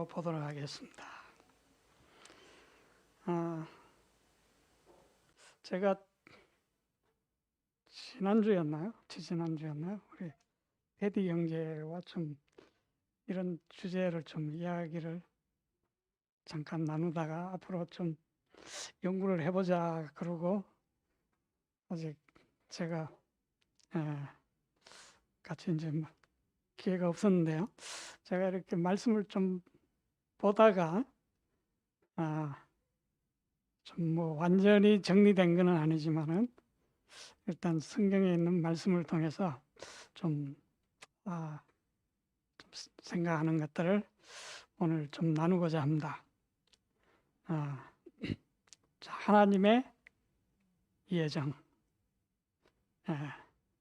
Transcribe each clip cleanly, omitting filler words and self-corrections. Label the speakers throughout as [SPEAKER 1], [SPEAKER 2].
[SPEAKER 1] 보도록 하겠습니다. 제가 지지난주였나요? 우리 테디 형제와 좀 이런 주제를 좀 이야기를 잠깐 나누다가 앞으로 좀 연구를 해보자 그러고 아직 제가 같이 이제 기회가 없었는데요. 제가 이렇게 말씀을 좀 보다가 좀 완전히 정리된 것은 아니지만은 일단 성경에 있는 말씀을 통해서 좀 생각하는 것들을 오늘 좀 나누고자 합니다. 자, 하나님의 예정.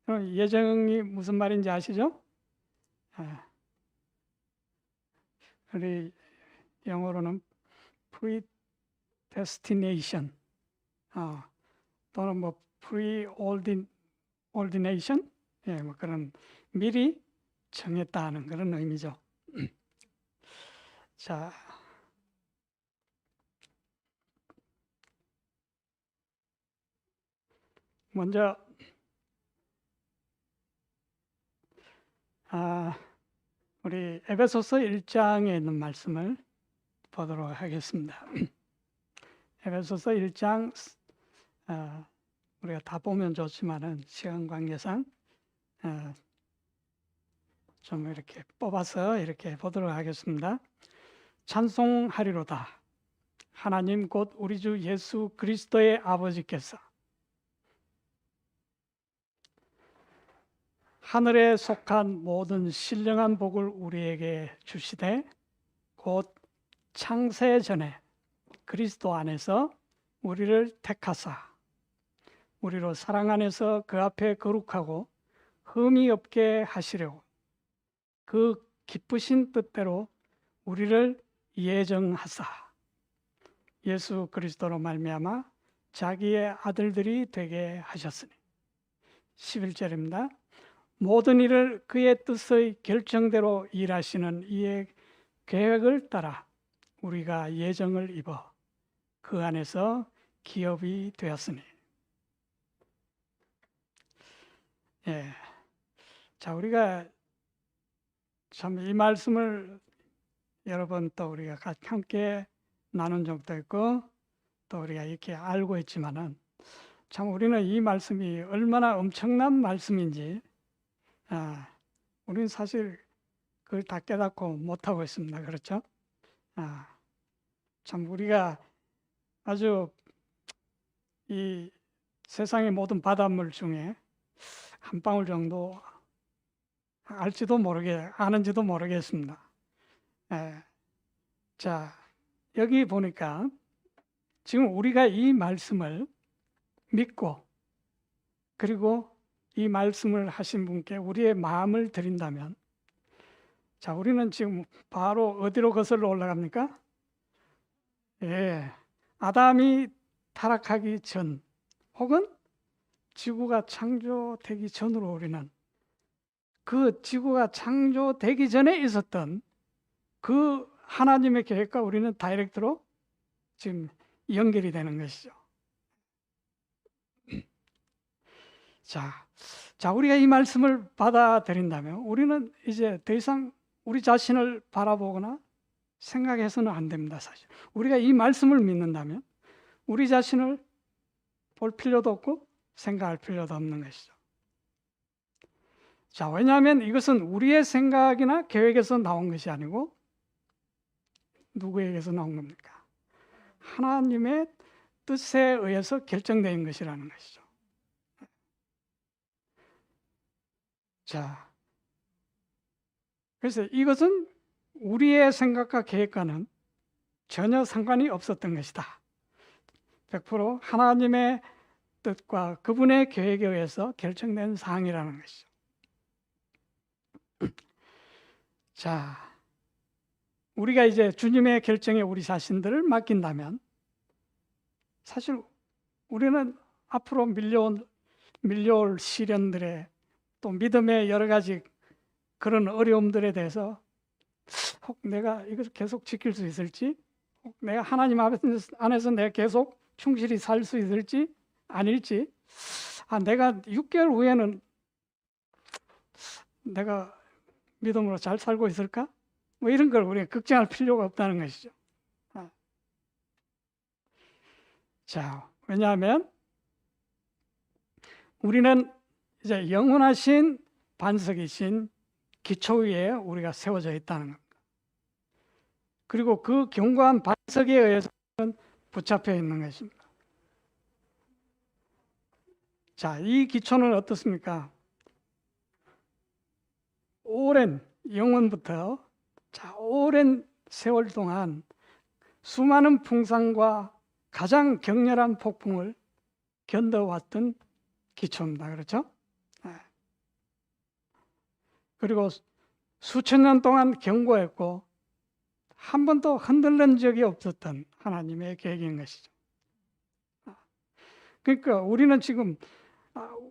[SPEAKER 1] 그럼 예정이 무슨 말인지 아시죠? 우리 영어로는 predestination 또는 preordination 그런 미리 정했다는 그런 의미죠. 자, 먼저 우리 에베소서 1장에 있는 말씀을 보도록 하겠습니다. 에베소서 1장 우리가 다 보면 좋지만은 시간 관계상 좀 이렇게 뽑아서 이렇게 보도록 하겠습니다. 찬송하리로다. 하나님 곧 우리 주 예수 그리스도의 아버지께서 하늘에 속한 모든 신령한 복을 우리에게 주시되 곧 창세 전에 그리스도 안에서 우리를 택하사 우리로 사랑 안에서 그 앞에 거룩하고 흠이 없게 하시려고 그 기쁘신 뜻대로 우리를 예정하사 예수 그리스도로 말미암아 자기의 아들들이 되게 하셨으니 11절입니다. 모든 일을 그의 뜻의 결정대로 일하시는 이의 계획을 따라 우리가 예정을 입어 그 안에서 기업이 되었으니. 자, 우리가 참 이 말씀을 여러 번 또 우리가 함께 나눈 적도 있고 또 우리가 이렇게 알고 있지만은 참 우리는 이 말씀이 얼마나 엄청난 말씀인지 우리는 사실 그걸 다 깨닫고 못하고 있습니다. 그렇죠? 참 우리가 아주 이 세상의 모든 바닷물 중에 한 방울 정도 아는지도 모르겠습니다. 자, 여기 보니까 지금 우리가 이 말씀을 믿고 그리고 이 말씀을 하신 분께 우리의 마음을 드린다면 자, 우리는 지금 바로 어디로 거슬러 올라갑니까? 아담이 타락하기 전 혹은 지구가 창조되기 전으로 우리는 그 지구가 창조되기 전에 있었던 그 하나님의 계획과 우리는 다이렉트로 지금 연결이 되는 것이죠. 자, 우리가 이 말씀을 받아들인다면 우리는 이제 더 이상 우리 자신을 바라보거나 생각해서는 안 됩니다. 사실 우리가 이 말씀을 믿는다면 우리 자신을 볼 필요도 없고 생각할 필요도 없는 것이죠. 자, 왜냐하면 이것은 우리의 생각이나 계획에서 나온 것이 아니고 누구에게서 나온 겁니까? 하나님의 뜻에 의해서 결정된 것이라는 것이죠. 자, 그래서 이것은 우리의 생각과 계획과는 전혀 상관이 없었던 것이다. 100% 하나님의 뜻과 그분의 계획에 의해서 결정된 사항이라는 것이죠. 자, 우리가 이제 주님의 결정에 우리 자신들을 맡긴다면 사실 우리는 앞으로 밀려올 시련들에 또 믿음의 여러 가지 그런 어려움들에 대해서 혹 내가 이것을 계속 지킬 수 있을지, 혹 내가 하나님 안에서 내가 계속 충실히 살 수 있을지 아닐지, 내가 6개월 후에는 내가 믿음으로 잘 살고 있을까? 뭐 이런 걸 우리가 걱정할 필요가 없다는 것이죠. 자, 왜냐하면 우리는 이제 영원하신 반석이신 기초 위에 우리가 세워져 있다는 겁니다. 그리고 그 견고한 반석에 의해서는 붙잡혀 있는 것입니다. 자, 이 기초는 어떻습니까? 오랜 영원부터 오랜 세월 동안 수많은 풍상과 가장 격렬한 폭풍을 견뎌왔던 기초입니다. 그렇죠? 그리고 수천 년 동안 견고했고 한 번도 흔들린 적이 없었던 하나님의 계획인 것이죠. 그러니까 우리는 지금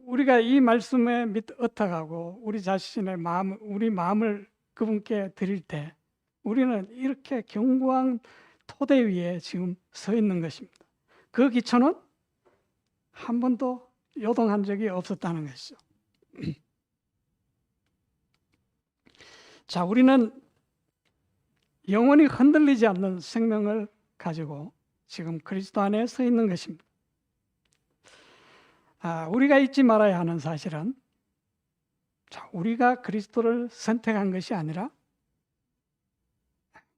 [SPEAKER 1] 우리가 이 말씀에 엇탁하고 우리 자신의 마음, 우리 마음을 그분께 드릴 때 우리는 이렇게 견고한 토대 위에 지금 서 있는 것입니다. 그 기초는 한 번도 요동한 적이 없었다는 것이죠. 자, 우리는 영원히 흔들리지 않는 생명을 가지고 지금 그리스도 안에 서 있는 것입니다. 우리가 잊지 말아야 하는 사실은 우리가 그리스도를 선택한 것이 아니라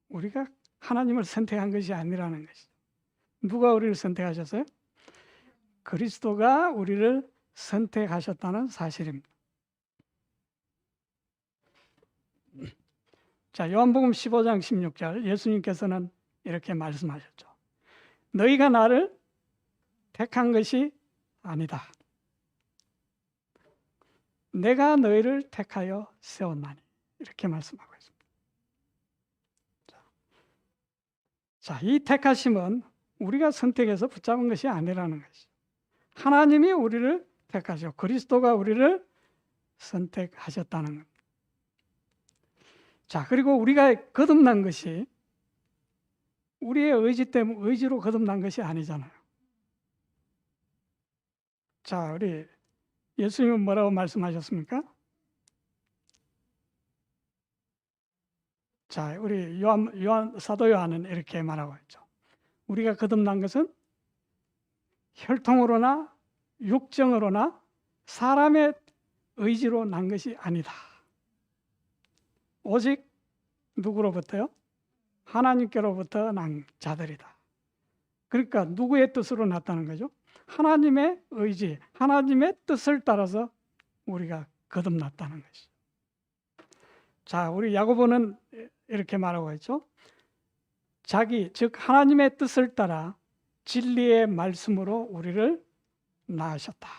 [SPEAKER 1] 우리가 하나님을 선택한 것이 아니라는 것이죠. 누가 우리를 선택하셨어요? 그리스도가 우리를 선택하셨다는 사실입니다. 자, 요한복음 15장 16절 예수님께서는 이렇게 말씀하셨죠. 너희가 나를 택한 것이 아니다. 내가 너희를 택하여 세웠나니. 이렇게 말씀하고 있습니다. 자, 이 택하심은 우리가 선택해서 붙잡은 것이 아니라는 것이죠. 하나님이 우리를 택하시고 그리스도가 우리를 선택하셨다는 겁니다. 자, 그리고 우리가 거듭난 것이 우리의 의지로 거듭난 것이 아니잖아요. 자, 우리 예수님은 뭐라고 말씀하셨습니까? 자, 우리 사도 요한은 이렇게 말하고 있죠. 우리가 거듭난 것은 혈통으로나 육정으로나 사람의 의지로 난 것이 아니다. 오직 누구로부터요? 하나님께로부터 난 자들이다. 그러니까 누구의 뜻으로 났다는 거죠? 하나님의 의지, 하나님의 뜻을 따라서 우리가 거듭났다는 것이죠. 자, 우리 야고보는 이렇게 말하고 있죠. 즉 하나님의 뜻을 따라 진리의 말씀으로 우리를 낳으셨다.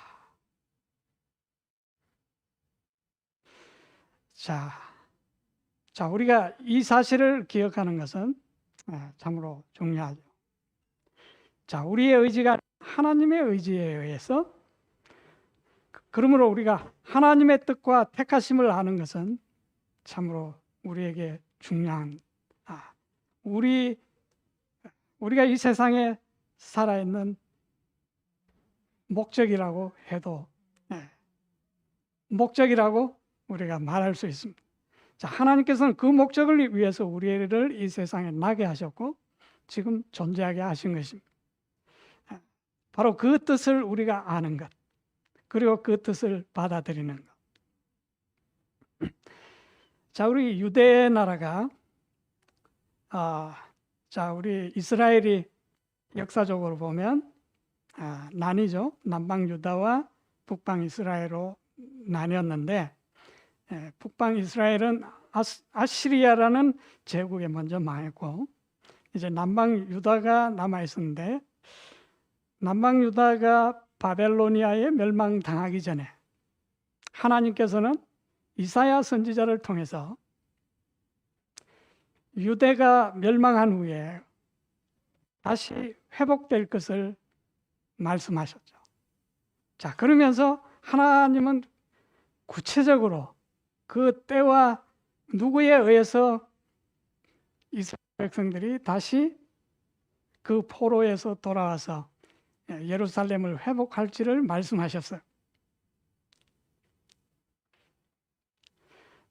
[SPEAKER 1] 자, 우리가 이 사실을 기억하는 것은 참으로 중요하죠. 자, 우리의 의지가 하나님의 의지에 의해서, 그러므로 우리가 하나님의 뜻과 택하심을 아는 것은 참으로 우리에게 중요한, 우리가 이 세상에 살아있는 목적이라고 해도 목적이라고 우리가 말할 수 있습니다. 자, 하나님께서는 그 목적을 위해서 우리를 이 세상에 나게 하셨고 지금 존재하게 하신 것입니다. 바로 그 뜻을 우리가 아는 것, 그리고 그 뜻을 받아들이는 것. 자, 우리 유대 나라가 우리 이스라엘이 역사적으로 보면 나뉘죠. 남방 유다와 북방 이스라엘로 나뉘었는데, 북방 이스라엘은 아시리아라는 제국에 먼저 망했고, 이제 남방 유다가 남아 있었는데, 남방 유다가 바벨로니아에 멸망당하기 전에 하나님께서는 이사야 선지자를 통해서 유대가 멸망한 후에 다시 회복될 것을 말씀하셨죠. 자, 그러면서 하나님은 구체적으로 그 때와 누구에 의해서 이스라엘 백성들이 다시 그 포로에서 돌아와서 예루살렘을 회복할지를 말씀하셨어요.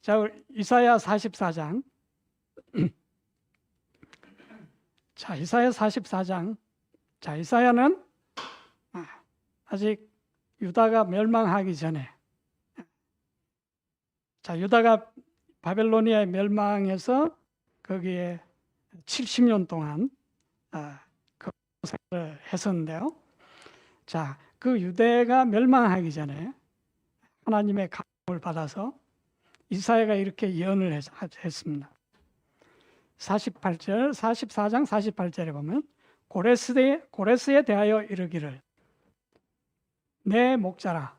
[SPEAKER 1] 자, 이사야 44장. 자, 이사야 44장. 자, 이사야는 아직 유다가 멸망하기 전에, 자, 유다가 바벨로니아에 멸망해서 거기에 70년 동안 그 생활을 했었는데요. 자, 그 유대가 멸망하기 전에 하나님의 감동을 받아서 이사야가 이렇게 예언을 했습니다. 48절, 44장 48절에 보면 고레스에 대하여 이르기를 내 목자라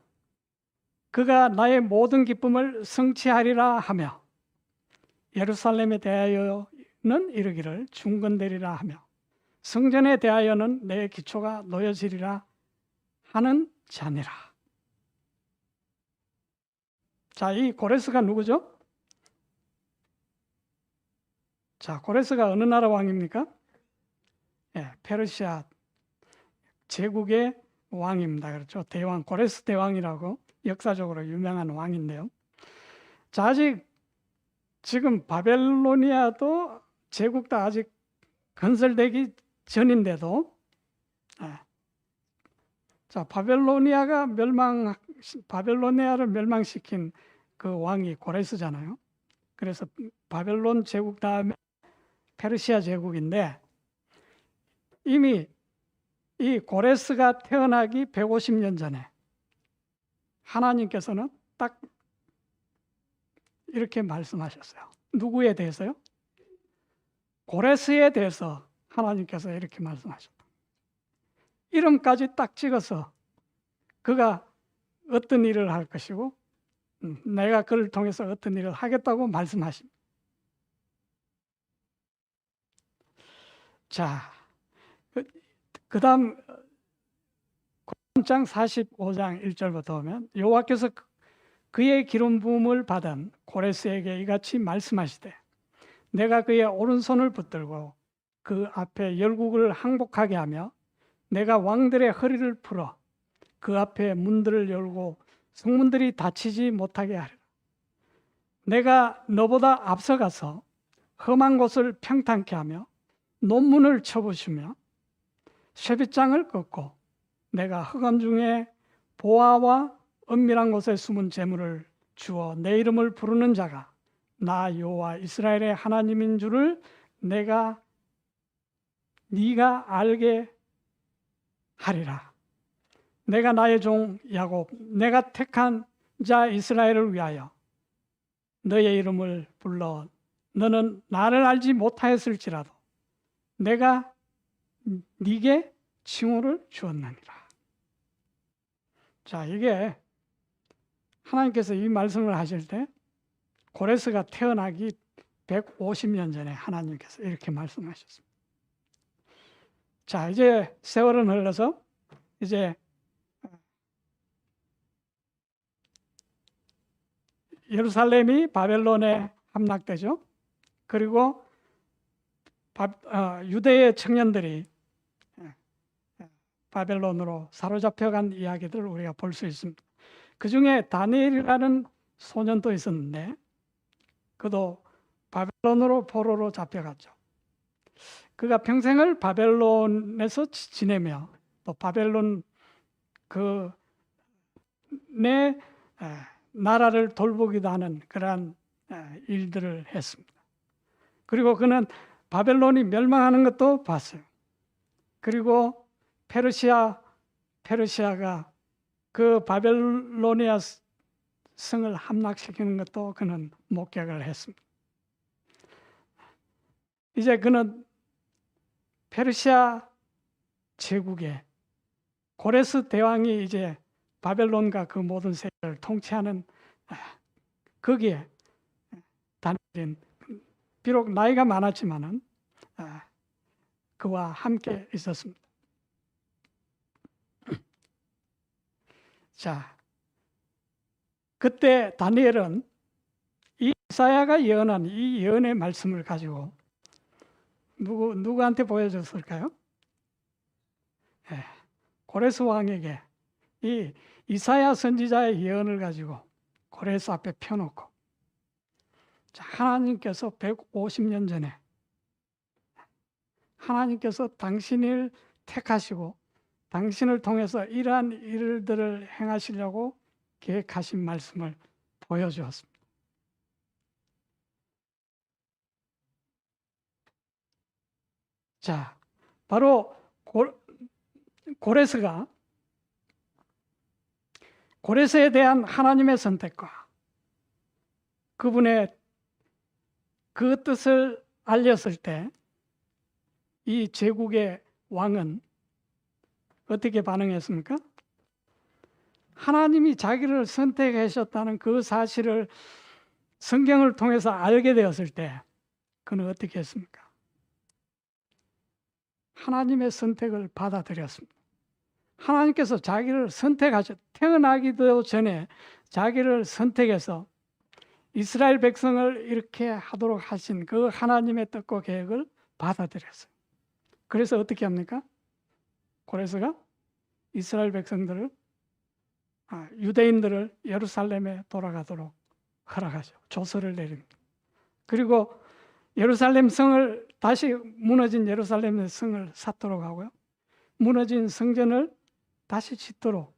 [SPEAKER 1] 그가 나의 모든 기쁨을 성취하리라 하며 예루살렘에 대하여는 이르기를 중건되리라 하며 성전에 대하여는 내 기초가 놓여지리라 하는 자니라. 자, 이 고레스가 누구죠? 자, 고레스가 어느 나라 왕입니까? 페르시아 제국의 왕입니다. 그렇죠? 대왕, 고레스 대왕이라고 역사적으로 유명한 왕인데요. 자, 아직 지금 바벨로니아도 제국도 아직 건설되기 전인데도, 자, 바벨로니아를 멸망시킨 그 왕이 고레스잖아요. 그래서 바벨론 제국 다음에 페르시아 제국인데, 이미 이 고레스가 태어나기 150년 전에 하나님께서는 딱 이렇게 말씀하셨어요. 누구에 대해서요? 고레스에 대해서 하나님께서 이렇게 말씀하셨다. 이름까지 딱 찍어서 그가 어떤 일을 할 것이고 내가 그를 통해서 어떤 일을 하겠다고 말씀하십니다. 자, 그 다음 45장 1절부터 보면 여호와께서 그의 기름 부음을 받은 고레스에게 이같이 말씀하시되 내가 그의 오른손을 붙들고 그 앞에 열국을 항복하게 하며 내가 왕들의 허리를 풀어 그 앞에 문들을 열고 성문들이 닫히지 못하게 하리라. 내가 너보다 앞서가서 험한 곳을 평탄케 하며 논문을 쳐부수며 쇠빗장을 꺾고 내가 흑암 중에 보화와 은밀한 곳에 숨은 재물을 주어 내 이름을 부르는 자가 나 여호와 이스라엘의 하나님인 줄을 네가 알게 하리라. 내가 나의 종 야곱 내가 택한 자 이스라엘을 위하여 너의 이름을 불러 너는 나를 알지 못하였을지라도 내가 네게 칭호를 주었느니라. 자, 이게 하나님께서 이 말씀을 하실 때 고레스가 태어나기 150년 전에 하나님께서 이렇게 말씀하셨습니다. 자, 이제 세월은 흘러서 이제 예루살렘이 바벨론에 함락되죠. 그리고 유대의 청년들이 바벨론으로 사로잡혀간 이야기들을 우리가 볼 수 있습니다. 그 중에 다니엘이라는 소년도 있었는데 그도 바벨론으로 포로로 잡혀갔죠. 그가 평생을 바벨론에서 지내며 또 바벨론 내 나라를 돌보기도 하는 그러한 일들을 했습니다. 그리고 그는 바벨론이 멸망하는 것도 봤어요. 그리고 페르시아가 그 바벨로니아 성을 함락시키는 것도 그는 목격을 했습니다. 이제 그는 페르시아 제국의 고레스 대왕이 이제 바벨론과 그 모든 세계를 통치하는 거기에 다니엘은 비록 나이가 많았지만은 그와 함께 있었습니다. 자, 그때 다니엘은 이 이사야가 예언한 이 예언의 말씀을 가지고 누구한테 보여줬을까요? 예, 고레스 왕에게 이 이사야 선지자의 예언을 가지고 고레스 앞에 펴놓고, 자, 하나님께서 150년 전에 하나님께서 당신을 택하시고 당신을 통해서 이러한 일들을 행하시려고 계획하신 말씀을 보여주었습니다. 자, 바로 고레스에 대한 하나님의 선택과 그분의 그 뜻을 알렸을 때 이 제국의 왕은 어떻게 반응했습니까? 하나님이 자기를 선택하셨다는 그 사실을 성경을 통해서 알게 되었을 때 그는 어떻게 했습니까? 하나님의 선택을 받아들였습니다. 하나님께서 자기를 태어나기도 전에 자기를 선택해서 이스라엘 백성을 이렇게 하도록 하신 그 하나님의 뜻과 계획을 받아들였어요. 그래서 어떻게 합니까? 고레스가 이스라엘 백성들을, 유대인들을 예루살렘에 돌아가도록 허락하죠. 조서를 내립니다. 그리고 예루살렘 성을, 다시 무너진 예루살렘의 성을 쌓도록 하고요. 무너진 성전을 다시 짓도록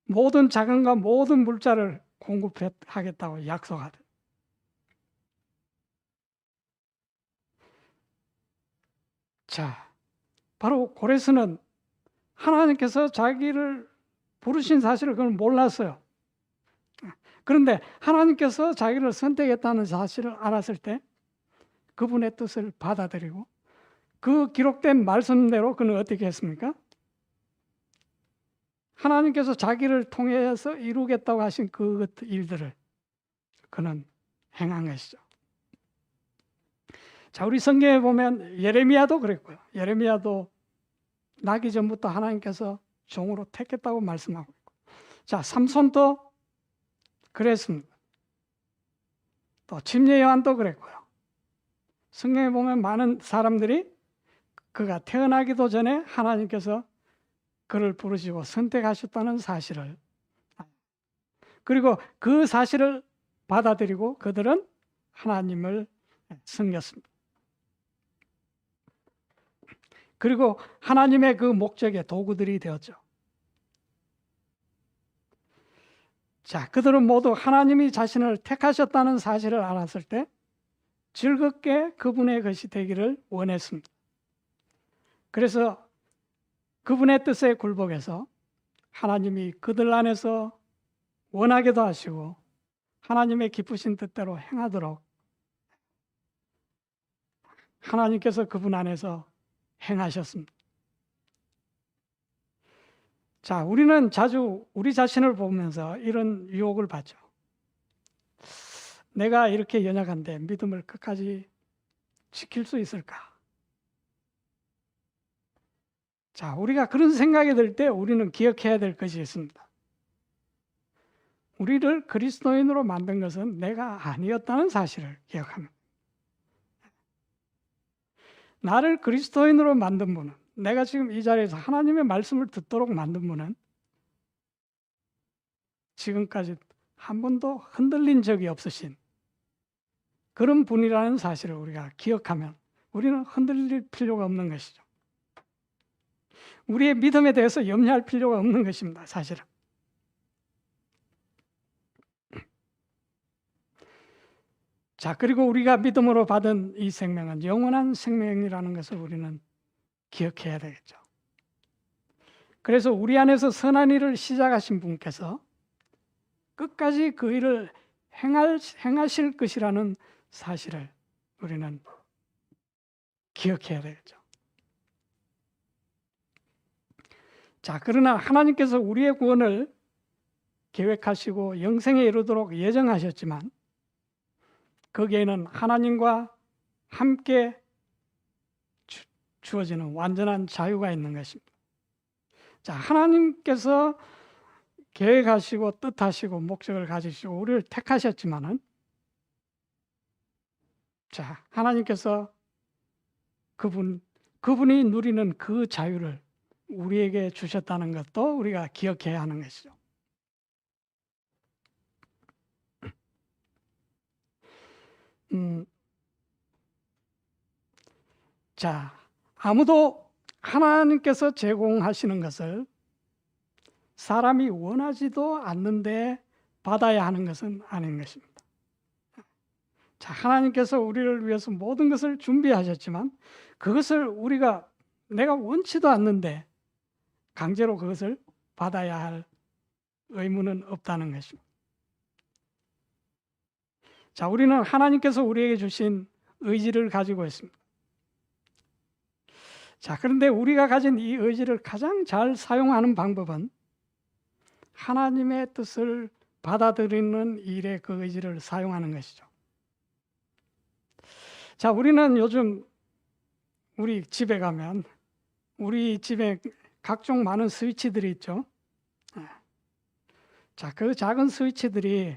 [SPEAKER 1] 모든 자금과 모든 물자를 공급하겠다고 약속하듯. 자, 바로 고레스는 하나님께서 자기를 부르신 사실을 그걸 몰랐어요. 그런데 하나님께서 자기를 선택했다는 사실을 알았을 때 그분의 뜻을 받아들이고 그 기록된 말씀대로 그는 어떻게 했습니까? 하나님께서 자기를 통해서 이루겠다고 하신 그 일들을 그는 행한 것이죠. 자, 우리 성경에 보면 예레미야도 그랬고요. 예레미야도 나기 전부터 하나님께서 종으로 택했다고 말씀하고 있고, 자, 삼손도 그랬습니다. 또 침례 요한도 그랬고요. 성경에 보면 많은 사람들이 그가 태어나기도 전에 하나님께서 그를 부르시고 선택하셨다는 사실을, 그리고 그 사실을 받아들이고 그들은 하나님을 섬겼습니다. 그리고 하나님의 그 목적의 도구들이 되었죠. 자, 그들은 모두 하나님이 자신을 택하셨다는 사실을 알았을 때 즐겁게 그분의 것이 되기를 원했습니다. 그래서 그분의 뜻에 굴복해서 하나님이 그들 안에서 원하게도 하시고 하나님의 기쁘신 뜻대로 행하도록 하나님께서 그분 안에서 행하셨습니다. 자, 우리는 자주 우리 자신을 보면서 이런 유혹을 받죠. 내가 이렇게 연약한데 믿음을 끝까지 지킬 수 있을까? 자, 우리가 그런 생각이 들 때 우리는 기억해야 될 것이 있습니다. 우리를 그리스도인으로 만든 것은 내가 아니었다는 사실을 기억합니다. 나를 그리스도인으로 만든 분은, 내가 지금 이 자리에서 하나님의 말씀을 듣도록 만든 분은 지금까지 한 번도 흔들린 적이 없으신 그런 분이라는 사실을 우리가 기억하면 우리는 흔들릴 필요가 없는 것이죠. 우리의 믿음에 대해서 염려할 필요가 없는 것입니다, 사실은. 자, 그리고 우리가 믿음으로 받은 이 생명은 영원한 생명이라는 것을 우리는 기억해야 되겠죠. 그래서 우리 안에서 선한 일을 시작하신 분께서 끝까지 그 일을 행하실 것이라는 사실을 우리는 기억해야 되겠죠. 자, 그러나 하나님께서 우리의 구원을 계획하시고 영생에 이르도록 예정하셨지만 거기에는 하나님과 함께 주어지는 완전한 자유가 있는 것입니다. 자, 하나님께서 계획하시고 뜻하시고 목적을 가지시고 우리를 택하셨지만은, 자, 하나님께서 그분이 누리는 그 자유를 우리에게 주셨다는 것도 우리가 기억해야 하는 것이죠. 자, 아무도 하나님께서 제공하시는 것을 사람이 원하지도 않는데 받아야 하는 것은 아닌 것입니다. 자, 하나님께서 우리를 위해서 모든 것을 준비하셨지만 그것을 내가 원치도 않는데 강제로 그것을 받아야 할 의무는 없다는 것입니다. 자, 우리는 하나님께서 우리에게 주신 의지를 가지고 있습니다. 자, 그런데 우리가 가진 이 의지를 가장 잘 사용하는 방법은 하나님의 뜻을 받아들이는 일에 그 의지를 사용하는 것이죠. 자, 우리는 요즘 우리 집에 가면 우리 집에 각종 많은 스위치들이 있죠. 자, 그 작은 스위치들이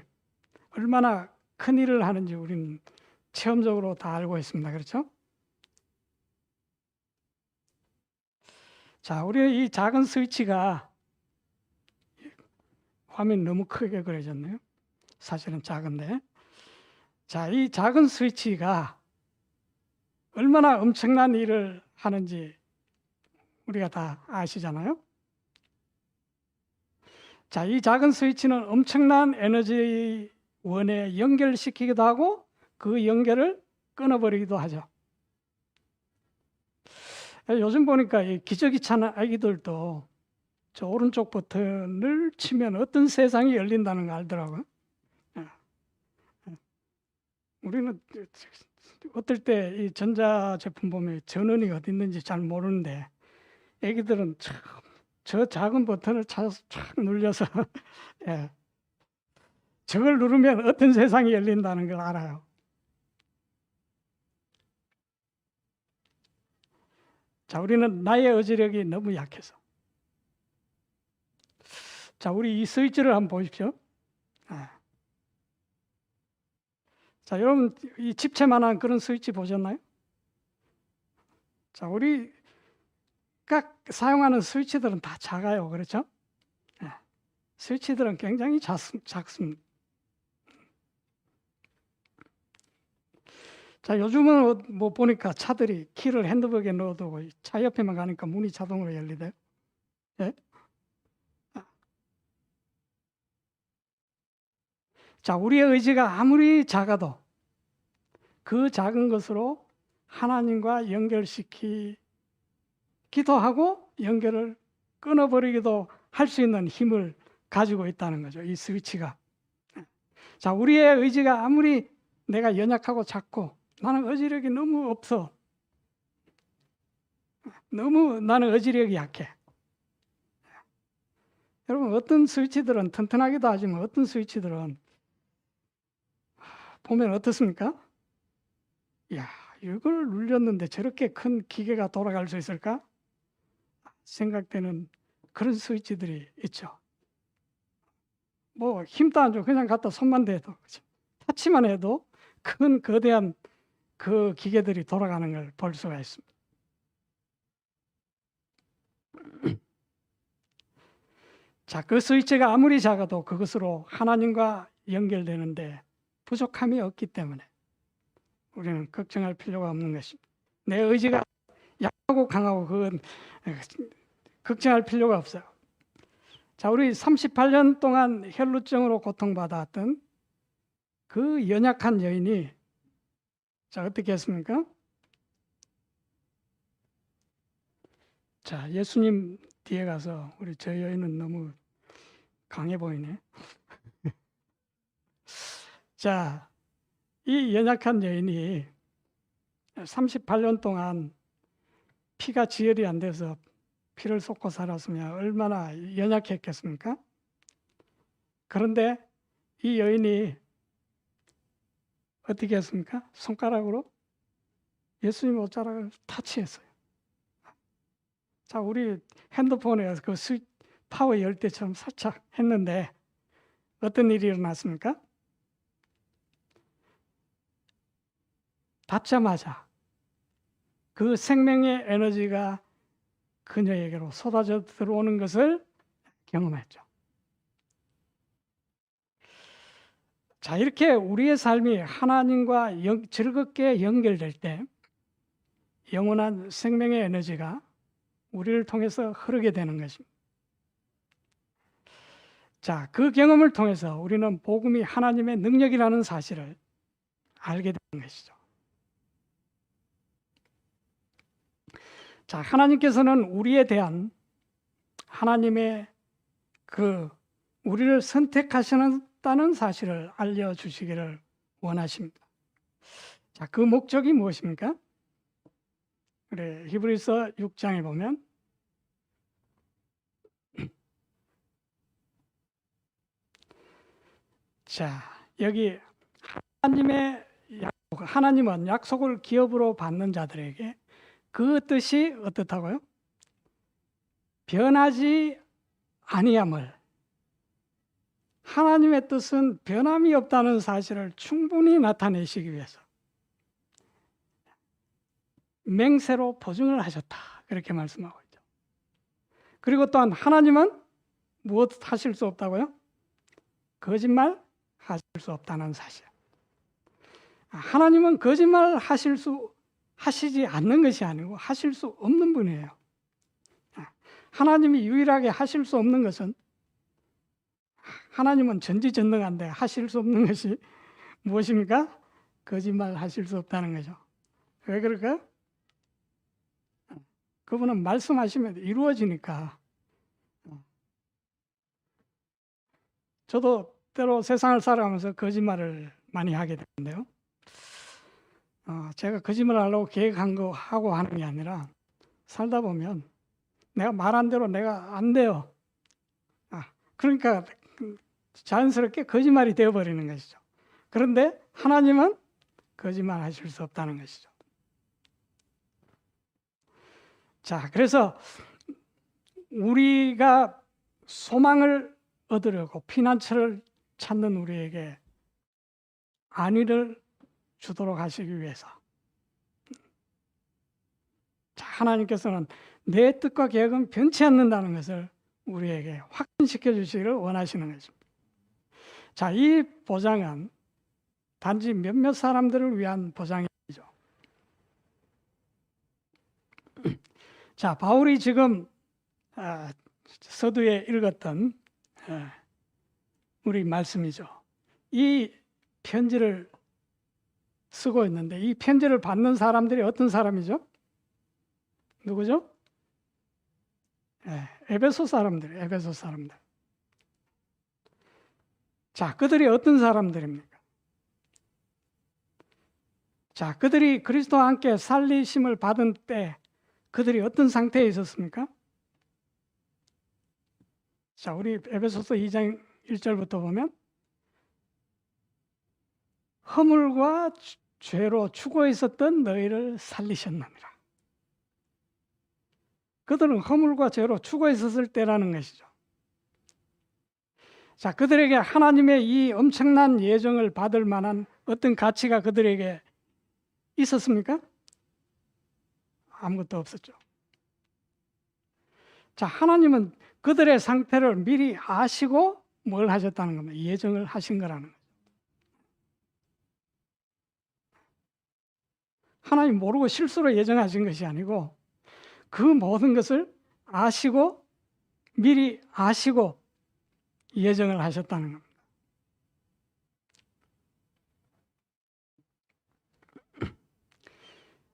[SPEAKER 1] 얼마나 큰 일을 하는지 우리는 체험적으로 다 알고 있습니다. 그렇죠? 자, 우리 이 작은 스위치가 화면 너무 크게 그려졌네요. 사실은 작은데. 자, 이 작은 스위치가 얼마나 엄청난 일을 하는지 우리가 다 아시잖아요. 자, 이 작은 스위치는 엄청난 에너지원에 연결시키기도 하고 그 연결을 끊어버리기도 하죠. 요즘 보니까 이 기저귀 차는 아기들도 저 오른쪽 버튼을 치면 어떤 세상이 열린다는 거 알더라고요. 우리는 어떨 때 이 전자제품 보면 전원이 어디 있는지 잘 모르는데 아기들은 저 작은 버튼을 찾아서 쫙 눌려서 예, 저걸 누르면 어떤 세상이 열린다는 걸 알아요. 자, 우리는 나의 의지력이 너무 약해서. 자, 우리 이 스위치를 한번 보십시오. 자, 여러분 이 집채만한 그런 스위치 보셨나요? 자, 우리가 사용하는 스위치들은 다 작아요. 그렇죠? 스위치들은 굉장히 작습니다. 자, 요즘은 뭐 보니까 차들이 키를 핸드백에 넣어두고 차 옆에만 가니까 문이 자동으로 열리대요. 예? 자, 우리의 의지가 아무리 작아도 그 작은 것으로 하나님과 연결시키기도 하고 연결을 끊어버리기도 할 수 있는 힘을 가지고 있다는 거죠. 이 스위치가. 자, 우리의 의지가 아무리 내가 연약하고 작고 나는 의지력이 너무 없어. 너무 나는 의지력이 약해. 여러분, 어떤 스위치들은 튼튼하기도 하지만 어떤 스위치들은 보면 어떻습니까? 야, 이걸 눌렸는데 저렇게 큰 기계가 돌아갈 수 있을까? 생각되는 그런 스위치들이 있죠. 뭐 힘도 안 줘. 그냥 갖다 손만 대도 터치만 해도 큰 거대한 그 기계들이 돌아가는 걸 볼 수가 있습니다. 자, 그 스위치가 아무리 작아도 그것으로 하나님과 연결되는데 부족함이 없기 때문에 우리는 걱정할 필요가 없는 것입니다. 내 의지가 약하고 강하고 그건 걱정할 필요가 없어요. 자, 우리 38년 동안 혈루증으로 고통받았던 그 연약한 여인이 자, 어떻게 했습니까? 자, 예수님 뒤에 가서 우리 저 여인은 너무 강해 보이네. 자, 이 연약한 여인이 38년 동안 피가 지혈이 안 돼서 피를 쏟고 살았으면 얼마나 연약했겠습니까? 그런데 이 여인이 어떻게 했습니까? 손가락으로 예수님 옷자락을 타치했어요. 자, 우리 핸드폰에 그 파워 열 때처럼 살짝 했는데 어떤 일이 일어났습니까? 닿자마자 그 생명의 에너지가 그녀에게로 쏟아져 들어오는 것을 경험했죠. 자, 이렇게 우리의 삶이 하나님과 즐겁게 연결될 때 영원한 생명의 에너지가 우리를 통해서 흐르게 되는 것입니다. 자, 그 경험을 통해서 우리는 복음이 하나님의 능력이라는 사실을 알게 되는 것이죠. 자, 하나님께서는 우리에 대한 하나님의 우리를 선택하셨다는 사실을 알려주시기를 원하십니다. 자, 그 목적이 무엇입니까? 그래, 히브리서 6장에 보면 자, 여기 하나님은 약속을 기업으로 받는 자들에게 그 뜻이 어떻다고요? 변하지 아니함을. 하나님의 뜻은 변함이 없다는 사실을 충분히 나타내시기 위해서 맹세로 보증을 하셨다. 그렇게 말씀하고 있죠. 그리고 또한 하나님은 무엇 하실 수 없다고요? 거짓말 하실 수 없다는 사실. 하나님은 거짓말 하시지 않는 것이 아니고 하실 수 없는 분이에요. 하나님이 유일하게 하실 수 없는 것은, 하나님은 전지전능한데 하실 수 없는 것이 무엇입니까? 거짓말 하실 수 없다는 거죠. 왜 그럴까요? 그분은 말씀하시면 이루어지니까. 저도 때로 세상을 살아가면서 거짓말을 많이 하게 되는데요. 제가 거짓말 하려고 계획한 거 하고 하는 게 아니라 살다 보면 내가 말한 대로 내가 안 돼요. 그러니까 자연스럽게 거짓말이 되어버리는 것이죠. 그런데 하나님은 거짓말 하실 수 없다는 것이죠. 자, 그래서 우리가 소망을 얻으려고 피난처를 찾는 우리에게 안위를 주도록 하시기 위해서, 자, 하나님께서는 내 뜻과 계획은 변치 않는다는 것을 우리에게 확신시켜 주시기를 원하시는 것입니다. 자, 이 보장은 단지 몇몇 사람들을 위한 보장이죠. 자, 바울이 지금 서두에 읽었던 우리 말씀이죠. 이 편지를 쓰고 있는데 이 편지를 받는 사람들이 어떤 사람이죠? 누구죠? 에베소 사람들, 에베소 사람들. 자, 그들이 어떤 사람들입니까? 자, 그들이 그리스도와 함께 살리심을 받은 때 그들이 어떤 상태에 있었습니까? 자, 우리 에베소서 2장 1절부터 보면 허물과 죄로 죽어 있었던 너희를 살리셨느니라. 그들은 허물과 죄로 죽어 있었을 때라는 것이죠. 자, 그들에게 하나님의 이 엄청난 예정을 받을 만한 어떤 가치가 그들에게 있었습니까? 아무것도 없었죠. 자, 하나님은 그들의 상태를 미리 아시고 뭘 하셨다는 겁니다. 예정을 하신 거라는 거죠. 하나님 모르고 실수로 예정하신 것이 아니고 그 모든 것을 아시고 미리 아시고 예정을 하셨다는 겁니다.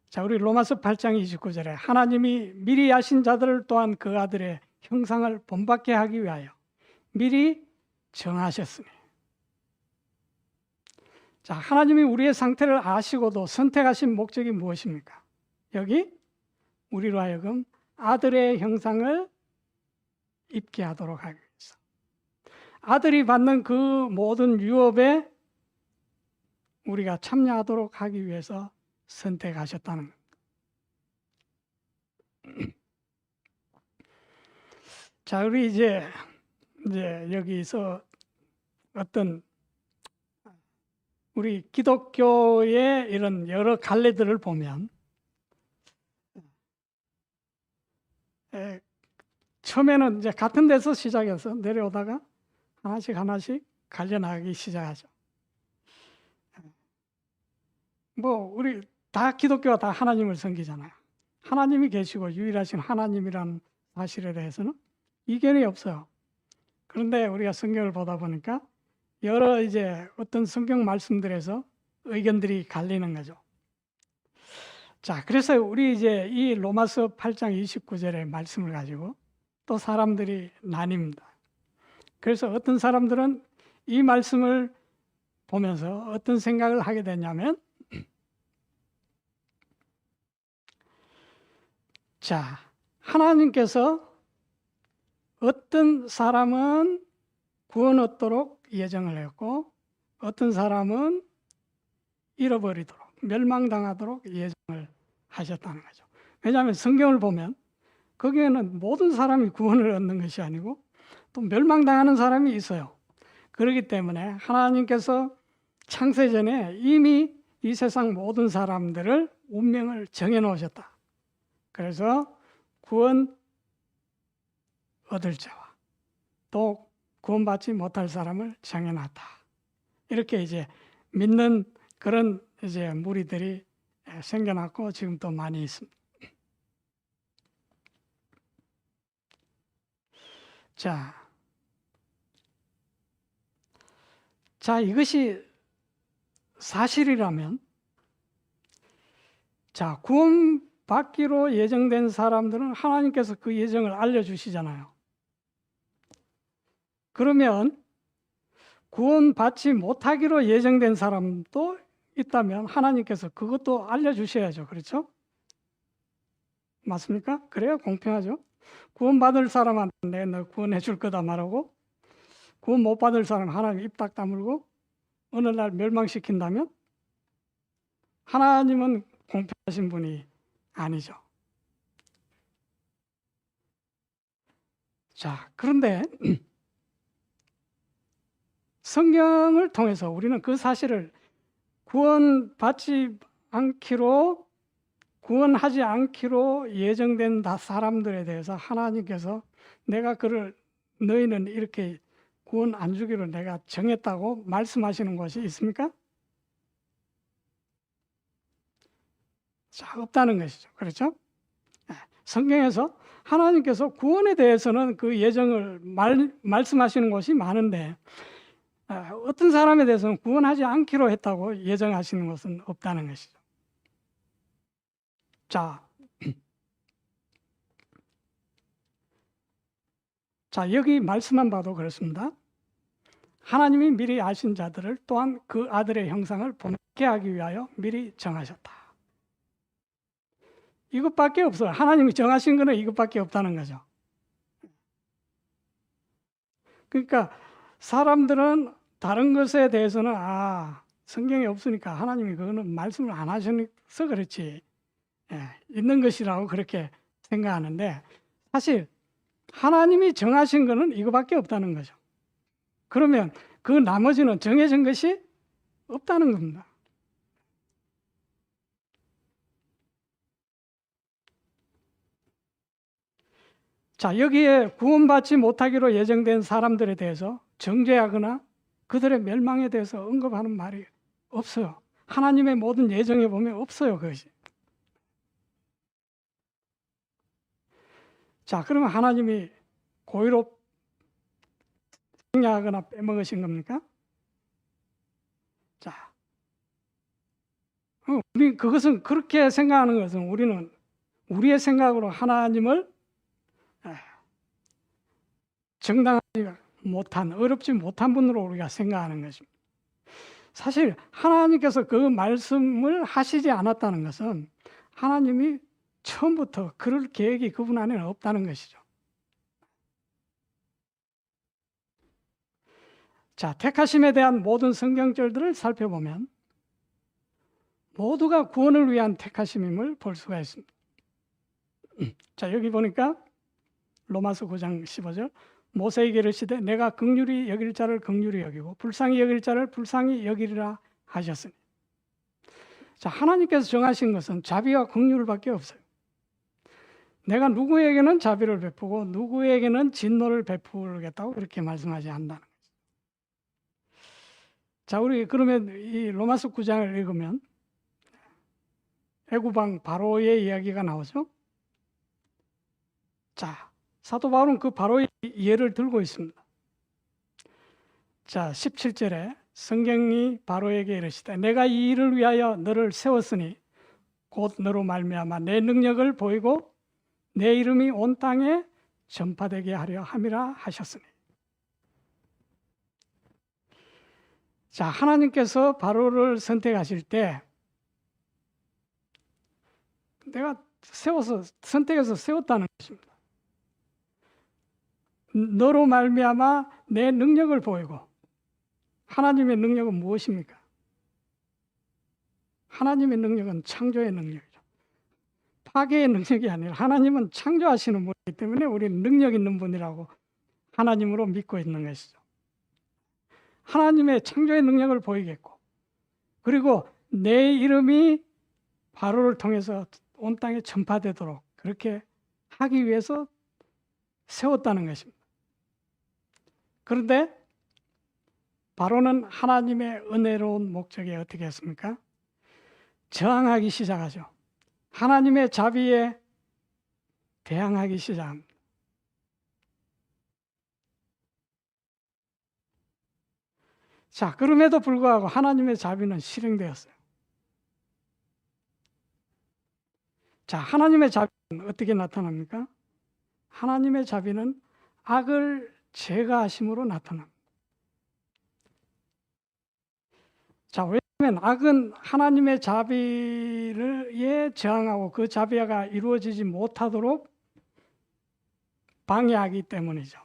[SPEAKER 1] 자, 우리 로마서 8장 29절에 하나님이 미리 아신 자들을 또한 그 아들의 형상을 본받게 하기 위하여 미리 정하셨으니. 자, 하나님이 우리의 상태를 아시고도 선택하신 목적이 무엇입니까? 여기 우리로 하여금 아들의 형상을 입게 하도록 하기 위해서, 아들이 받는 그 모든 유업에 우리가 참여하도록 하기 위해서 선택하셨다는 겁니다. 자, 우리 이제 여기서 어떤 우리 기독교의 이런 여러 갈래들을 보면 처음에는 이제 같은 데서 시작해서 내려오다가 하나씩 하나씩 갈려나가기 시작하죠. 우리 다 기독교가 다 하나님을 섬기잖아요. 하나님이 계시고 유일하신 하나님이라는 사실에 대해서는 이견이 없어요. 그런데 우리가 성경을 보다 보니까 여러 이제 어떤 성경 말씀들에서 의견들이 갈리는 거죠. 자, 그래서 우리 이제 이 로마서 8장 29절의 말씀을 가지고 또 사람들이 나뉩니다. 그래서 어떤 사람들은 이 말씀을 보면서 어떤 생각을 하게 되냐면, 자, 하나님께서 어떤 사람은 구원 얻도록 예정을 했고 어떤 사람은 잃어버리도록 멸망당하도록 예정을 하셨다는 거죠. 왜냐하면 성경을 보면 거기에는 모든 사람이 구원을 얻는 것이 아니고 또 멸망당하는 사람이 있어요. 그렇기 때문에 하나님께서 창세전에 이미 이 세상 모든 사람들을 운명을 정해 놓으셨다. 그래서 구원 얻을 자와 또 구원받지 못할 사람을 정해놨다. 이렇게 이제 믿는 그런 이제 무리들이 생겨났고 지금 또 많이 있습니다. 자, 이것이 사실이라면, 자, 구원받기로 예정된 사람들은 하나님께서 그 예정을 알려주시잖아요. 그러면 구원받지 못하기로 예정된 사람도 있다면 하나님께서 그것도 알려주셔야죠. 그렇죠? 맞습니까? 그래야 공평하죠. 구원받을 사람한테 내가 너 구원해 줄 거다 말하고 구원 못 받을 사람 하나님 입 딱 다물고 어느 날 멸망시킨다면 하나님은 공평하신 분이 아니죠. 자, 그런데 성경을 통해서 우리는 그 사실을 구원하지 않기로 예정된 사람들에 대해서 하나님께서 내가 너희는 이렇게 구원 안 주기로 내가 정했다고 말씀하시는 것이 있습니까? 자, 없다는 것이죠. 그렇죠? 성경에서 하나님께서 구원에 대해서는 그 예정을 말씀하시는 것이 많은데 어떤 사람에 대해서는 구원하지 않기로 했다고 예정하시는 것은 없다는 것이죠. 자, 여기 말씀만 봐도 그렇습니다. 하나님이 미리 아신 자들을 또한 그 아들의 형상을 본게 하기 위하여 미리 정하셨다. 이것밖에 없어요. 하나님이 정하신 거는 이것밖에 없다는 거죠. 그러니까 사람들은 다른 것에 대해서는 성경에 없으니까 하나님이 그거는 말씀을 안 하셔서 그렇지 있는 것이라고 그렇게 생각하는데 사실 하나님이 정하신 거는 이거밖에 없다는 거죠. 그러면 그 나머지는 정해진 것이 없다는 겁니다. 자, 여기에 구원받지 못하기로 예정된 사람들에 대해서 정죄하거나 그들의 멸망에 대해서 언급하는 말이 없어요. 하나님의 모든 예정에 보면 없어요, 그것이. 자, 그러면 하나님이 고의로 생략하거나 빼먹으신 겁니까? 자, 그것은 그렇게 생각하는 것은 우리는 우리의 생각으로 하나님을 정당하지 못한, 어렵지 못한 분으로 우리가 생각하는 것입니다. 사실 하나님께서 그 말씀을 하시지 않았다는 것은 하나님이 처음부터 그럴 계획이 그분 안에는 없다는 것이죠. 자, 택하심에 대한 모든 성경절들을 살펴보면 모두가 구원을 위한 택하심임을 볼 수가 있습니다. 자, 여기 보니까 로마서 9장 15절 모세에게 이르시되 내가 긍휼히 여길 자를 긍휼히 여기고 불쌍히 여길 자를 불쌍히 여기리라 하셨으니. 자, 하나님께서 정하신 것은 자비와 긍휼밖에 없어요. 내가 누구에게는 자비를 베푸고 누구에게는 진노를 베풀겠다고 그렇게 말씀하지 않는다는 거죠. 자, 우리 그러면 이 로마서 9장을 읽으면 애굽왕 바로의 이야기가 나오죠. 자, 사도 바울은 그 바로의 예를 들고 있습니다. 자, 17절에 성경이 바로에게 이르시되 내가 이 일을 위하여 너를 세웠으니 곧 너로 말미암아 내 능력을 보이고 내 이름이 온 땅에 전파되게 하려 함이라 하셨으니. 자, 하나님께서 바로를 선택하실 때 내가 선택해서 세웠다는 것입니다. 너로 말미암아 내 능력을 보이고. 하나님의 능력은 무엇입니까? 하나님의 능력은 창조의 능력이죠. 파괴의 능력이 아니라 하나님은 창조하시는 분이기 때문에 우리는 능력 있는 분이라고 하나님으로 믿고 있는 것이죠. 하나님의 창조의 능력을 보이겠고, 그리고 내 이름이 바로를 통해서 온 땅에 전파되도록 그렇게 하기 위해서 세웠다는 것입니다. 그런데 바로는 하나님의 은혜로운 목적에 어떻게 했습니까? 저항하기 시작하죠. 하나님의 자비에 대항하기 시작합니다. 자, 그럼에도 불구하고 하나님의 자비는 실행되었어요. 자, 하나님의 자비는 어떻게 나타납니까? 하나님의 자비는 악을 제거하심으로 나타납니다. 자, 왜냐하면 악은 하나님의 자비에 저항하고 그 자비가 이루어지지 못하도록 방해하기 때문이죠.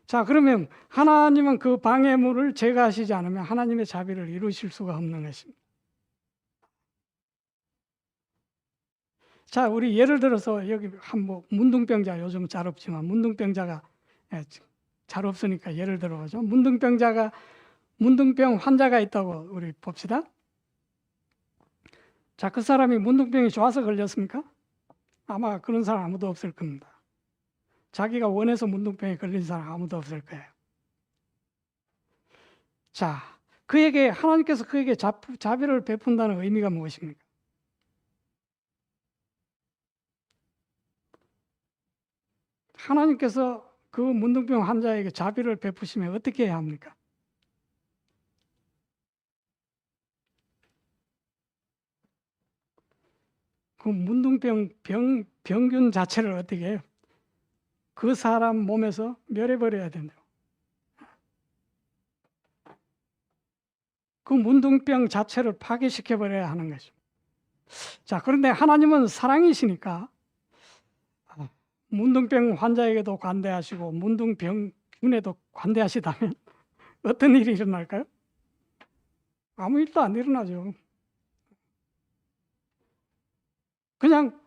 [SPEAKER 1] 자, 그러면 하나님은 그 방해물을 제거하시지 않으면 하나님의 자비를 이루실 수가 없는 것입니다. 자, 우리 예를 들어서 여기 문둥병자, 요즘 잘 없지만 문둥병자가 잘 없으니까 예를 들어보죠. 문둥병 환자가 있다고 우리 봅시다. 자, 그 사람이 문둥병이 좋아서 걸렸습니까? 아마 그런 사람 아무도 없을 겁니다. 자기가 원해서 문둥병에 걸린 사람 아무도 없을 거예요. 자, 하나님께서 그에게 자비를 베푼다는 의미가 무엇입니까? 하나님께서 그 문둥병 환자에게 자비를 베푸시면 어떻게 해야 합니까? 그 문둥병 병균 자체를 어떻게 해요? 그 사람 몸에서 멸해버려야 된다고. 그 문둥병 자체를 파괴시켜버려야 하는 거죠. 자, 그런데 하나님은 사랑이시니까 문둥병 환자에게도 관대하시고 문둥병균에도 관대하시다면 어떤 일이 일어날까요? 아무 일도 안 일어나죠. 그냥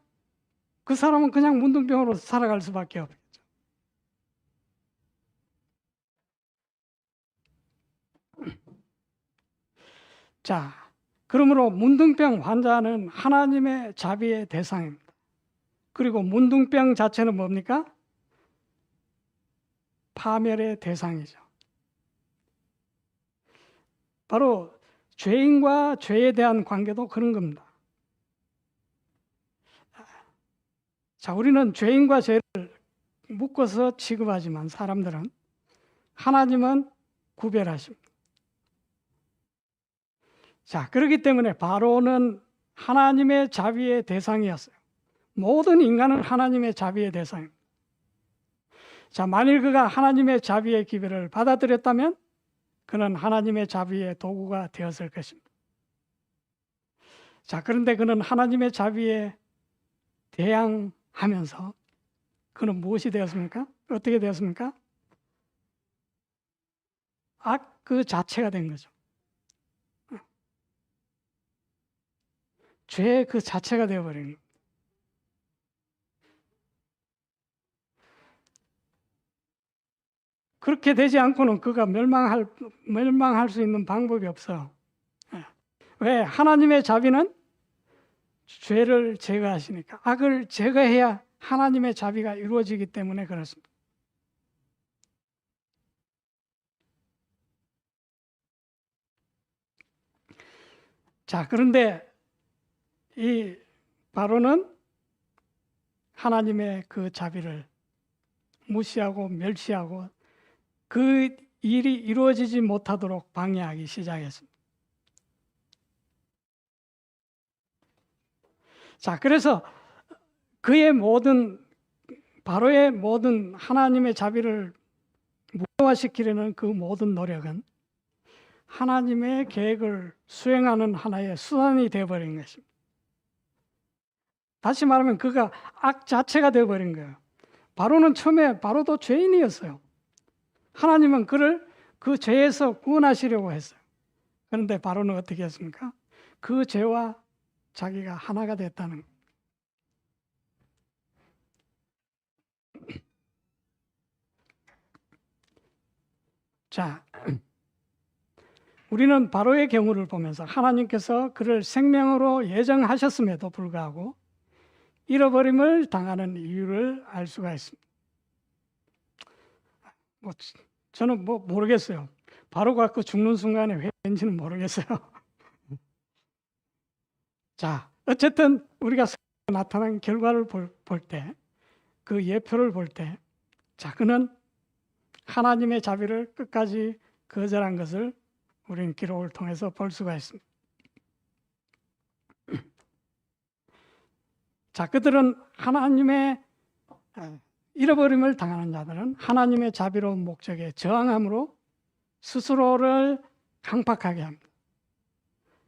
[SPEAKER 1] 그 사람은 그냥 문둥병으로 살아갈 수밖에 없겠죠. 자, 그러므로 문둥병 환자는 하나님의 자비의 대상입니다. 그리고 문둥병 자체는 뭡니까? 파멸의 대상이죠. 바로 죄인과 죄에 대한 관계도 그런 겁니다. 자, 우리는 죄인과 죄를 묶어서 취급하지만 사람들은 하나님은 구별하십니다. 자, 그렇기 때문에 바로는 하나님의 자비의 대상이었어요. 모든 인간은 하나님의 자비의 대상입니다. 자, 만일 그가 하나님의 자비의 기별을 받아들였다면 그는 하나님의 자비의 도구가 되었을 것입니다. 자, 그런데 그는 하나님의 자비에 대항하면서 그는 무엇이 되었습니까? 어떻게 되었습니까? 악 그 자체가 된 거죠. 죄 그 자체가 되어버린 겁니다. 그렇게 되지 않고는 그가 멸망할 수 있는 방법이 없어. 왜? 하나님의 자비는 죄를 제거하시니까, 악을 제거해야 하나님의 자비가 이루어지기 때문에 그렇습니다. 자, 그런데 이 바로는 하나님의 그 자비를 무시하고 멸시하고 그 일이 이루어지지 못하도록 방해하기 시작했습니다. 자, 그래서 바로의 모든 하나님의 자비를 무효화시키려는 그 모든 노력은 하나님의 계획을 수행하는 하나의 수단이 되어버린 것입니다. 다시 말하면 그가 악 자체가 되어버린 거예요. 바로는 처음에 바로도 죄인이었어요. 하나님은 그를 그 죄에서 구원하시려고 했어요. 그런데 바로는 어떻게 했습니까? 그 죄와 자기가 하나가 됐다는 거예요. 자, 우리는 바로의 경우를 보면서 하나님께서 그를 생명으로 예정하셨음에도 불구하고 잃어버림을 당하는 이유를 알 수가 있습니다. 저는 모르겠어요. 바로 갖고 죽는 순간에 왜 된지는 모르겠어요. 자, 어쨌든 우리가 나타난 결과를 볼 때, 그 예표를 볼 때, 자, 그는 하나님의 자비를 끝까지 거절한 것을 우리는 기록을 통해서 볼 수가 있습니다. 자, 그들은 잃어버림을 당하는 자들은 하나님의 자비로운 목적에 저항함으로 스스로를 강팍하게 합니다.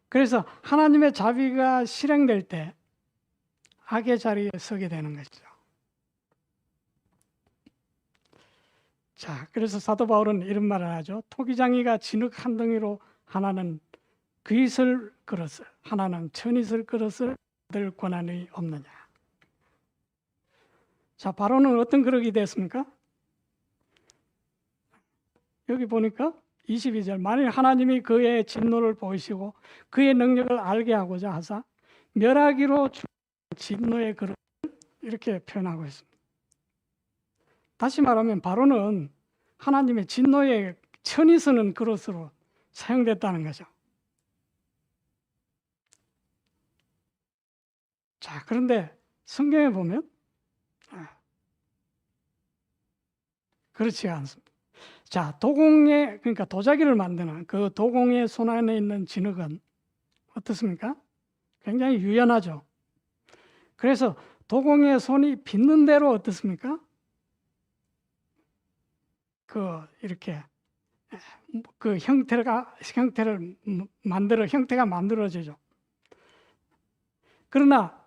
[SPEAKER 1] 그래서 하나님의 자비가 실행될 때 악의 자리에 서게 되는 것이죠. 자, 그래서 사도 바울은 이런 말을 하죠. 토기장이가 진흙 한 덩이로 하나는 그릇을 그릇을, 하나는 천이슬 그릇을 들 권한이 없느냐. 자, 바로는 어떤 그릇이 됐습니까? 여기 보니까 22절, 만일 하나님이 그의 진노를 보이시고 그의 능력을 알게 하고자 하사 멸하기로 진노의 그릇을 이렇게 표현하고 있습니다. 다시 말하면 바로는 하나님의 진노의 천이 서는 그릇으로 사용됐다는 거죠. 자, 그런데 성경에 보면 그렇지 않습니다. 자, 그러니까 도자기를 만드는 그 도공의 손 안에 있는 진흙은 어떻습니까? 굉장히 유연하죠. 그래서 도공의 손이 빗는 대로 어떻습니까? 이렇게 그 형태가 만들어지죠. 그러나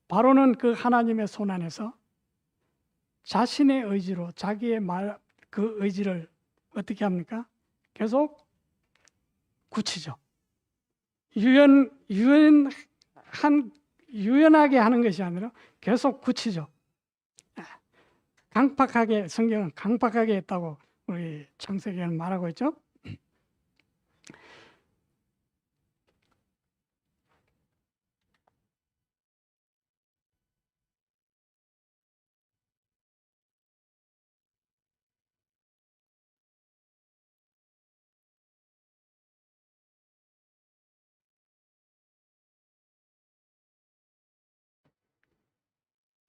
[SPEAKER 1] 바로는 그 하나님의 손 안에서 자신의 의지로 자기의 그 의지를 어떻게 합니까? 계속 굳히죠. 유연하게 하는 것이 아니라 계속 굳히죠. 강팍하게, 성경은 강팍하게 했다고 우리 창세기에는 말하고 있죠.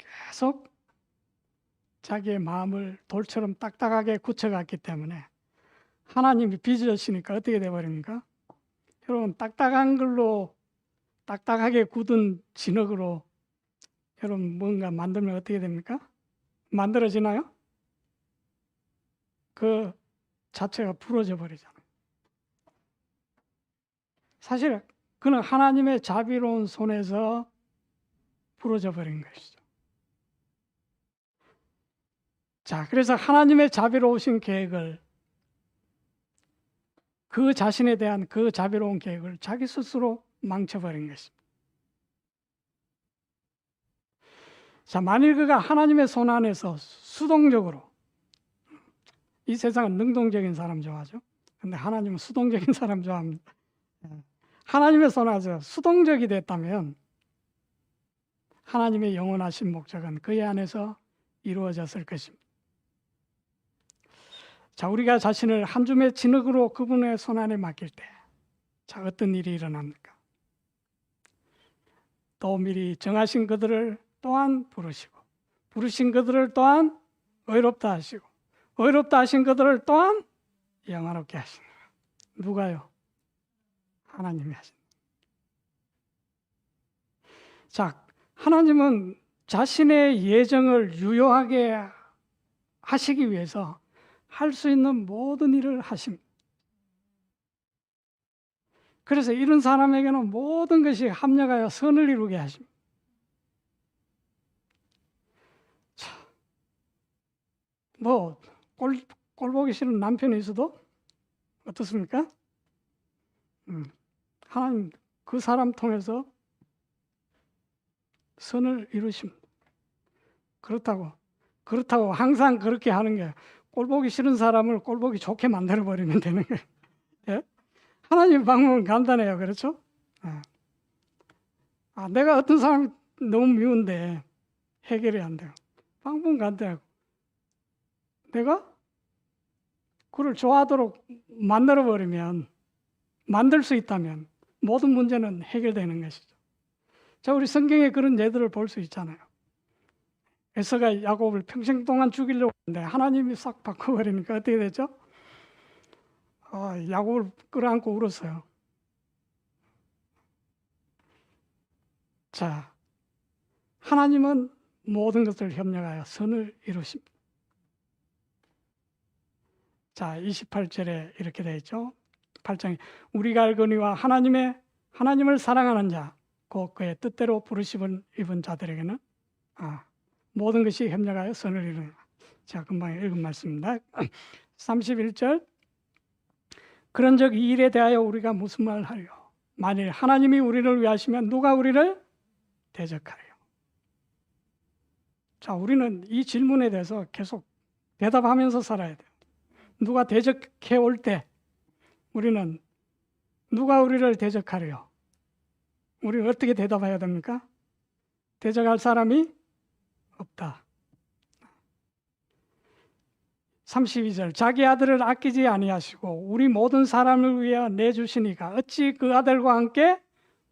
[SPEAKER 1] 계속 자기의 마음을 돌처럼 딱딱하게 굳혀갔기 때문에 하나님이 빚으시니까 어떻게 돼버립니까? 여러분, 딱딱하게 굳은 진흙으로 여러분 뭔가 만들면 어떻게 됩니까? 만들어지나요? 그 자체가 부러져 버리잖아요. 사실 그는 하나님의 자비로운 손에서 부러져 버린 것이죠. 자, 그래서 하나님의 자비로우신 계획을, 그 자신에 대한 그 자비로운 계획을 자기 스스로 망쳐버린 것입니다. 자, 만일 그가 하나님의 손 안에서 수동적으로, 이 세상은 능동적인 사람 좋아하죠. 근데 하나님은 수동적인 사람 좋아합니다. 하나님의 손 안에서 수동적이 됐다면 하나님의 영원하신 목적은 그의 안에서 이루어졌을 것입니다. 자, 우리가 자신을 한 줌의 진흙으로 그분의 손안에 맡길 때, 자, 어떤 일이 일어납니까? 또 미리 정하신 그들을 또한 부르시고, 부르신 그들을 또한 의롭다 하시고, 의롭다 하신 그들을 또한 영화롭게 하시느라. 누가요? 하나님이 하십니다. 자, 하나님은 자신의 예정을 유효하게 하시기 위해서 할 수 있는 모든 일을 하십니다. 그래서 이런 사람에게는 모든 것이 합력하여 선을 이루게 하십니다. 자, 뭐 꼴 보기 싫은 남편이 있어도 어떻습니까? 하나님 그 사람 통해서 선을 이루십니다. 그렇다고 항상 그렇게 하는 게 꼴 보기 싫은 사람을 꼴 보기 좋게 만들어 버리면 되는 거예요. 예? 하나님 방법은 간단해요. 그렇죠? 예. 내가 어떤 사람이 너무 미운데 해결이 안 돼요. 방법은 간단해요. 내가 그를 좋아하도록 만들어 버리면, 만들 수 있다면 모든 문제는 해결되는 것이죠. 자, 우리 성경에 그런 예들을 볼 수 있잖아요. 에서가 야곱을 평생 동안 죽이려고 했는데 하나님이 싹 바꿔버리니까 어떻게 되죠? 야곱을 끌어안고 울었어요. 자, 하나님은 모든 것을 협력하여 선을 이루십니다. 자, 28절에 이렇게 되어 있죠. 8장에 우리가 알거니와 하나님을 사랑하는 자, 곧 그의 뜻대로 부르심을 입은 자들에게는 모든 것이 협력하여 선을 이루는. 자, 금방 읽은 말씀입니다. 31절. 그런즉 이 일에 대하여 우리가 무슨 말을 하려? 만일 하나님이 우리를 위하시면 누가 우리를 대적하려? 자, 우리는 이 질문에 대해서 계속 대답하면서 살아야 돼요. 누가 대적해 올 때 우리는 누가 우리를 대적하려? 우리는 어떻게 대답해야 됩니까? 대적할 사람이 없다. 32절. 자기 아들을 아끼지 아니하시고 우리 모든 사람을 위하여 내주시니까 어찌 그 아들과 함께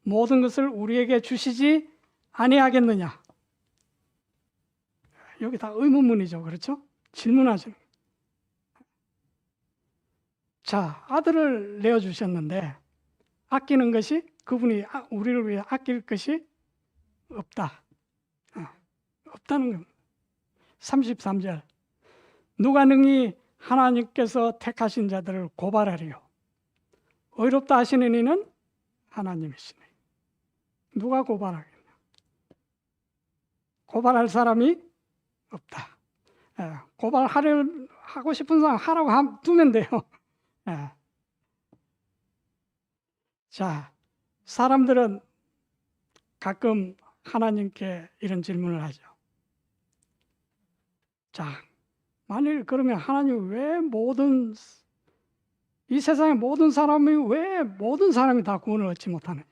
[SPEAKER 1] 모든 것을 우리에게 주시지 아니하겠느냐? 여기 다 의문문이죠. 그렇죠? 질문하시는. 자, 아들을 내어주셨는데 아끼는 것이, 그분이 우리를 위해 아낄 것이 없다. 없다는 겁니다. 33절. 누가 능히 하나님께서 택하신 자들을 고발하리요? 의롭다 하시는 이는 하나님이시네. 누가 고발하겠냐? 고발할 사람이 없다. 고발하고 싶은 사람 하라고 두면 돼요. 자, 사람들은 가끔 하나님께 이런 질문을 하죠. 자, 만일 그러면 하나님 왜 이 세상의 모든 사람이 왜 모든 사람이 다 구원을 얻지 못하느냐?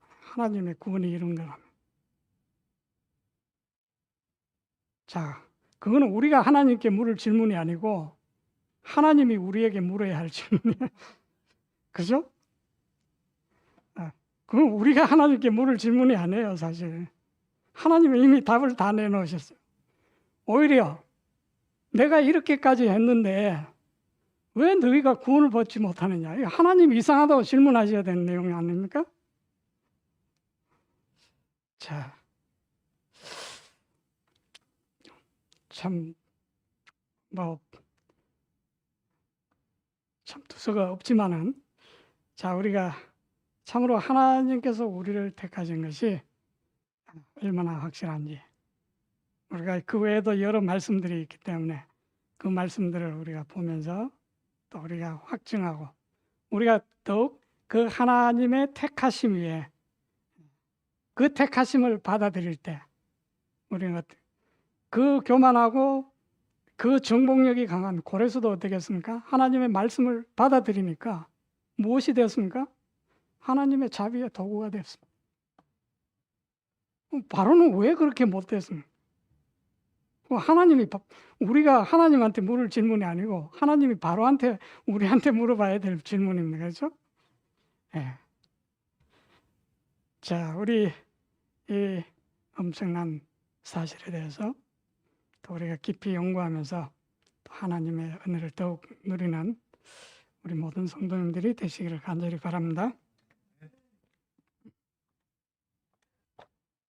[SPEAKER 1] 하나님의 구원이 이런 거라면. 자, 그거는 우리가 하나님께 물을 질문이 아니고 하나님이 우리에게 물어야 할 질문이에요. 그죠? 그건 우리가 하나님께 물을 질문이 아니에요, 사실. 하나님이 이미 답을 다 내놓으셨어요. 오히려 내가 이렇게까지 했는데 왜 너희가 구원을 받지 못하느냐? 하나님이 이상하다고 질문하셔야 되는 내용이 아닙니까? 자, 참 두서가 없지만은, 자, 우리가 참으로 하나님께서 우리를 택하신 것이 얼마나 확실한지, 우리가 그 외에도 여러 말씀들이 있기 때문에 그 말씀들을 우리가 보면서 또 우리가 확증하고, 우리가 더욱 그 하나님의 택하심 위에 그 택하심을 받아들일 때 우리는 그 교만하고 그 정복력이 강한 고레스도 어떻게 했습니까? 하나님의 말씀을 받아들이니까 무엇이 되었습니까? 하나님의 자비의 도구가 되었습니다. 바로는 왜 그렇게 못됐습니까? 하나님이 우리가 하나님한테 물을 질문이 아니고 하나님이 바로한테 우리한테 물어봐야 될 질문입니다. 그렇죠? 예. 자, 우리 이 엄청난 사실에 대해서 또 우리가 깊이 연구하면서 또 하나님의 은혜를 더욱 누리는 우리 모든 성도님들이 되시기를 간절히 바랍니다.